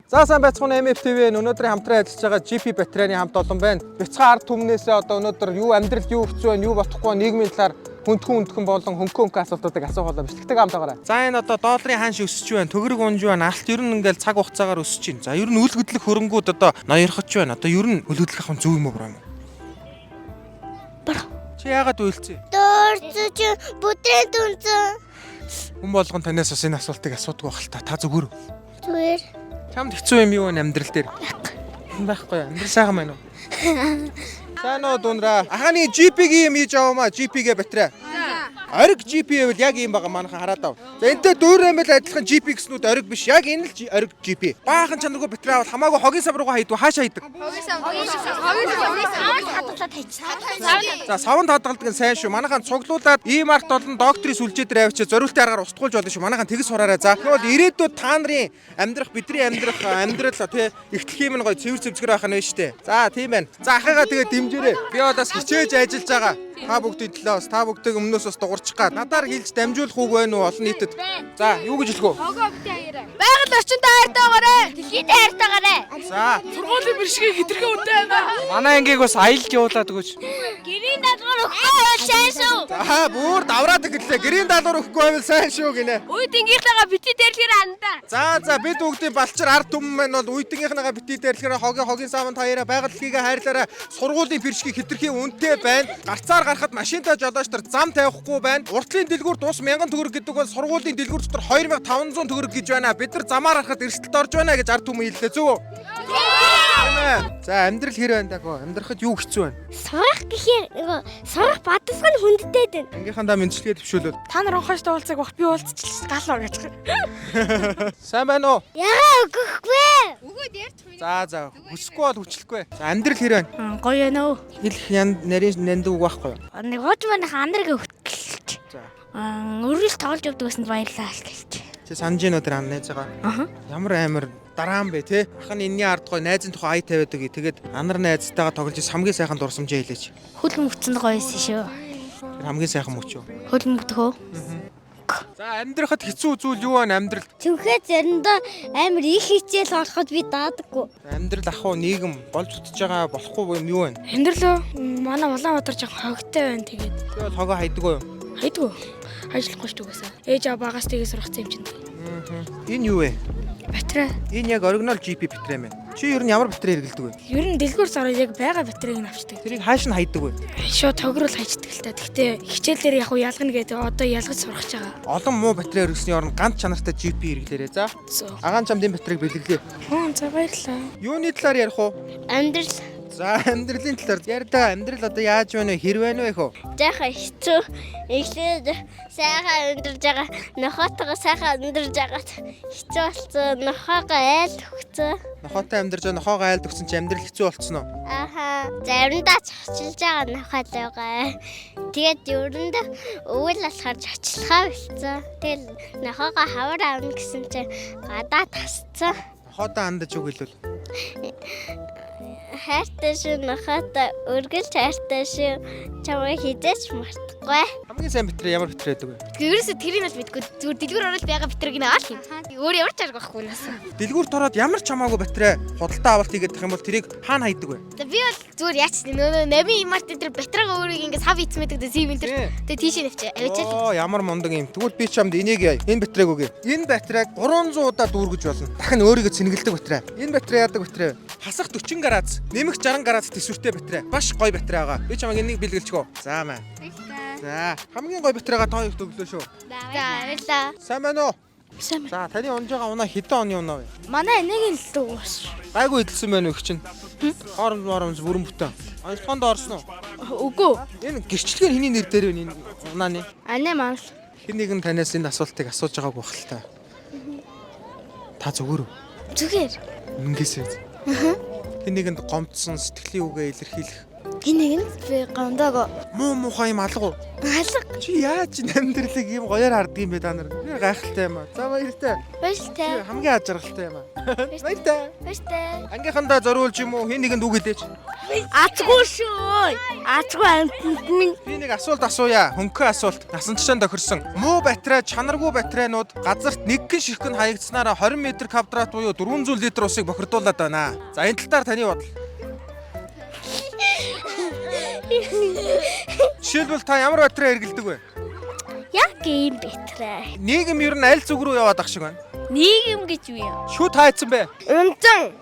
За сайн байцгаана MFTV өнөөдрийн хамтран ажиллаж байгаа GP Батарейны хамт олон байна. Бяцхан ард түмнээсээ одоо өнөөдөр юу амьдралд юу хэцүү байна, юу бодохгүй нийгмийн талаар хүндхэн болон хөнгөн асуултуудыг асуух болоо бичлэгтэй хамтаагаарай. За энэ одоо долларын ханш өсөж байна, төгрөг унж байна, алт ер нь ингээл цаг хугацаагаар өсөж байна. За ер нь үл хөдлөх хөрөнгүүд одоо ноёрхож байна. Одоо ер нь үл хөдлөх авах зөв юм уу брам? Чи яагаад уйлцээ? Дөрцөж бүтрэн дүнцэн. Хүн болгон танаас бас энэ асуултыг асуудаг байх л та. Та зүгээр. Зүгээр. Чамд хэцүү юм юу вэ амьдрал дээр? Байхгүй. Амьдрал сайхан байна уу? Сайн уу дунраа. Аханы GP-гийн юм хийж аваамаа. GP-гээ батарей. Ориг GP гэвэл яг юм байгаа манайхан хараад ав. За энтэй дөөрөө мэл адилхан GP гэснүүд ориг биш. Яг энэ л ориг GP. Баахан чанаргүй батарей авал хамаагүй хогийн сав руугаа хайдваа хаашаа хайдаг? За савнд хадгалдаг нь сайн шүү. Манайхан цуглуулад E-Mart болон докторийн сүлжээ дээр авчиж зориултын аргаар устгуулж болно шүү. Манайхан тэгс сураарай. За тэгвэл ирээдүйд та нарын амьдрах бидний амьдрал тий ихтлэх юм гой цэвэр цэвзгэр байх нь байна шүү дээ. За тийм байна. За ахыгаа тэгээ дэмжээрэй. Би одоос хичээж ажиллаж байгаа. Та бүгдийн төлөө та бүгдийг өмнөөс бас дуурчих гад. Надаар хэлж дамжуулах үг байна уу олон нийтэд? За юу гэж хэлэх вэ? Байгаль орчинтой хайртайгаарэ. Дэлхийд хайртайгаарэ. За Сургуулийн бэршгийг хитрхи үнтэй байна. манай ангийг бас аялж явуулаад өгөөч. Гэрийн даалгавар өгөхгүй сайн шүү. За бүр давраад гэлээ. Гэрийн даалгавар өгөхгүй байвал сайн шүү гинэ. Үйдэнгийнхээгаа бити дээрлэхэр анда. За бид бүгдийн балчаар ард түмэн маань бол үйдэнгийнхнийгаа бити дээрлэхээр хогийн савнд хаяараа байгаль дэлхийгээ хайрлаараа сургуулийн бэршгийг хитрхи үнэтэй байна. Гарцаар гарахад машинтай жолоочтор зам тавихгүй байна. Уртлын дэлгүүр тус 1000 төгрөг гэдэг бол сургуулийн дэлгүүр дотор 2500 төгрөг гэж байна. Бид нар замаар харахад эрсдэлд орж байна гэж ард түмэн хэллээ зөв үү? За амьдрал хэр байна даа гоо? Амьдрахад юу хэцүү байна? Сурах гэхээр сурах бадсгал хүндтэй дээ. Ангийнхандаа мэдчилгээ төвшөөлөл. Та нар онхойштой уулзаг бах би уулзчихлаа гал гэж. Сайн байна уу? Ягаа өгөхгүй. Өгөөд ярьж За хүсэхгүй бол хүчлэхгүй. За амьдрал хэр байна? Гоё байна уу? Хэлэх нарийн нандууг байхгүй юу? Нэг хууч манайх андрыг хөтлөлч. За. Өргөл тоглож өгдөгсөнд баярлалаа гэж. Чи санаж гинөө тэр найз байгаа. Ямар амар дараан бэ те? Ахын энэний ард гой найзын тухай ая тавиад өгье. Тэгээд анар найзтайгаа тоглож хамгийн сайхан дурсамжаа хэлээч. Хөл мөвцөнд гоёсэн шүү. Тэр хамгийн сайхан мөч юу? Хөл мөвдөхөө. За амьдрахад хэцүү зүйл юу байна амьдрал? Түнхээ заримдаа амар их хичээл ороход би даадаггүй. Амьдрал ах уу нийгэм болж утж байгаа болохгүй юм юу байна? Амьдрал манай Улаанбаатар жоохон хогтой байна тэгээд. Би бол хогоо хайдаггүй юу? Хайдгүй. Ажиллахгүй шүү дээ. Ээж аваа багаас тгээс сургацсан юм чинь. Энэ юу вэ? Батарей. Энэ яг оригинал GP батарей мэн. Чи ер нь ямар батарей хэрэглэдэг вэ? Ер нь дэлгүүр сараа яг байгаа батарейг нь авчдаг. Тэрийг хааш нь хайдаг вэ? Шууд тогрол хайчдаг л та. Гэхдээ хичээлээр яг уу ялгана гэдэг одоо ялгаж сурах гэж байгаа. Олон муу батарей өргөсний оронд ганц чанартай GP хэрэглээрэй. За. Агаан чамд энэ батарейг бэлгэлээ. За баярлалаа. Юуны талаар ярих уу? Амьдрал За амьдралын талаар ярьдаа. Амьдрал одоо яаж байна вэ? Хэр байна вэ хөө? жаахан хэцүү. Эхлээд сайхан өндөрж байгаа. Нохотойгоо сайхан өндөрж байгаа. Хэцүү болсон. Нохоогоо айл өгцөө. Нохоотой амьдарч байгаа нохоогоо айлд өгсөн чи амьдрал хэцүү болцсон уу? Аха. Заримдаа цочилж байгаа нохоолойгоо. Тэгээд ерөндөө өвөл болохоор цочлохоо болсон. Тэгээд нохоогоо хавар авна гэсэн чинь гадаа тасцсан. Нохоотой андаж үг хэлвэл. Хайртай шүү нохотой өргөлж хайртай шүү. Чамайг хизээч мартахгүй. Хамгийн сайн батарей ямар батарей байдаг вэ? Ерөөсө тэрийг л мэдгүй. Зүгээр дэлгүүр орол байгаа битрийг нэг аал юм. Өөр ямар ч арга байхгүй наас. Дэлгүүрт ороод ямар ч хамаагүй батарей худалдаа авалт хийгээд тах юм бол тэрийг хаана хайдаг вэ? Би бол зүгээр яач нөө намын имарт дээр батарейгаа өөрийг ингэ сав ийцмэдэг дээ зэвэн дээр. Тэгээ тийш нэвчээ. Авчаад. Оо ямар мундаг юм. Тэгвэл би чамд энийг яа. Энэ батарейг өгье. Энэ батарейг 300 удаа дүүргэж болно. Дахин өөрийгөө цэнгэлдэг батарей. Энэ батарей яадаг батарей вэ? Хасах 40 градус, нэмэх 60 градус төсвөртэй батарей. Маш гоё батарей байгаа. Би чамайг энийг бэлгэлчихөө. За маа. За хамгийн гоё батарейгаа тоо их төглөө шүү. За баярлаа. Сайн байна уу? Сайн За байна. таны унж байгаа унаа хэдэн оны унаа вэ? Манай энийг л дуус. Гайгүй эдэлсэн байна уу их чинь? Хооронд бүрэн бүтэн. Онцгонд орсон уу? Үгүй. Энэ гэрчлэгээр хэний нэр дээр вэ энэ унааны? Анаа маань л. Хэн нэгэн танаас энэ асуултыг асууж байгааг байх л та. Та зүгээр үү? Зүгээр. Үнгээсээ. Хэн нэгэнд гомдсон сэтгэлийн үгээ илэрхийлэх Энийг би гондог Муу муухай юм алга уу? алга. Чи яаж энэ амьдралыг ийм гоёор харддаг юм бэ та нар? Би гайхалтай юм аа. За баяртай. Баяртай. Хамгийн ажиргалтай юм аа. Баяртай. Баяртай. Ангийнхандаа зориулж юм уу? Хин нэгэнд үг хэлээч. Азгүй шүү. Азгүй амтнд минь. Би нэг асуулт асууя. Хөнгөн асуулт. Насанчтан тохирсон. Муу батарей, чанаргүй батарейнууд газарт нэг гин ширхэг хаягдсанаараа 20 м квадрат буюу 400 литр усыг бохирдуулаад байна. За энэ тал дээр таны бодол. Жишээлбэл та ямар батарей хэрэглэдэг вэ? Яг ийм бэтрэ. Нийгэм ер нь аль зүг рүү яваад ах шиг байна. Нийгэм гэж юу юм? Шүт хайцсан бэ? Унтан.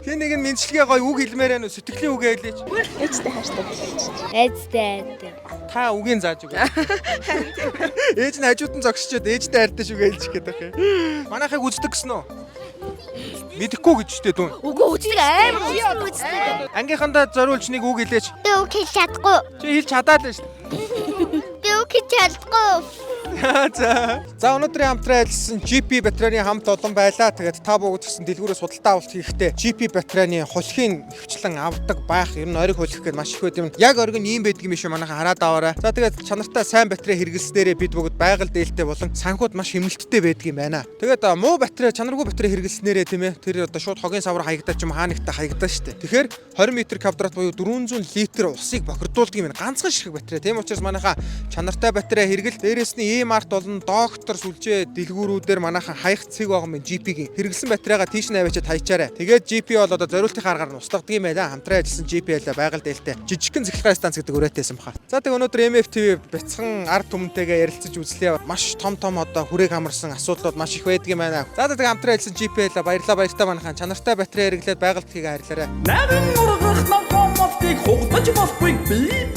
Хин нэг нь мэдчилгээ гоё үг хэлмээр байна уу? Сэтгэлийн үг хэлээч. Ээжтэй хааштай. Ээжтэй. Та үгийн зааж үг. Ээж нь хажууд нь зогсчоод ээжтэй хайртай шүү гэж хэлэх гээд байна. Манайхыг үздэг гэсэн үү? Мэдхгүй гэж штэ дүүн. Үгүй үздэг амар үздэг. Ангийнхандаа зориулж нэг үг хэлээч. Би үг хэлж чадахгүй. Чи хэлж чадаад л штэ. Би үг хэлж чадахгүй. За өнөөдрийн хамтран ажилласан GP батарейны хамт олон байлаа. Тэгээд та бүгд гэсэн дэлгүүрээс судалтай авалт хийхдээ GP батарейны хулхын хөвчлэн авдаг байх. Ер нь ориг хулих гэдэг маш их байд юм. Яг ориг нь ийм байдаг юм шиг манайхан хараад аваарай. За тэгээд чанартай сайн батарей хэрэглэснээрээ бид бүгд байгаль дээлтэй болон санхуд маш хэмнэлттэй байдаг юм байна. Тэгээд муу батарей, чанаргүй батарей хэрэглэснээрээ тийм ээ. Тэр одоо шууд хогийн савар хаягдаад ч юм хаа нэгтээ хаягдаа штэ. Тэгэхээр 20 м квадрат буюу 400 литр усыг бохирдуулдаг юм байна. Ганцхан ширхэг батарей. Тийм учраас манайхан чанартай батарей хэрэгэл дээрээс нь март болон доктор сүлжээ дэлгүүрүүдээр манайхан хаях цэг байгаа юм GP-гийн хэрэглэсэн батарейгаа тийш наваачаад хайчаарай. Тэгээд GP бол одоо зориултын аргаар нь устгадаг юм байна. Хамтран ажилласан GP байлаа байгаль дээлтэй. Жижигхэн цэглэгээ станц гэдэг өрөөтэйсэн баха. За тэгээд өнөөдөр MFTV бяцхан ард түмэнтэйгээ ярилцаж үзлээ. Маш том одоо хүрээг хамарсан асуудлууд маш их байдаг юм байна. За тэгээд хамтран ажилласан GP байлаа. Баярлалаа баяртай манайхан чанартай батарей хэрэглээд байгальд хийгээ харьлаарай. Нарийн ургах нам хомофтыг хугдаж болохгүй би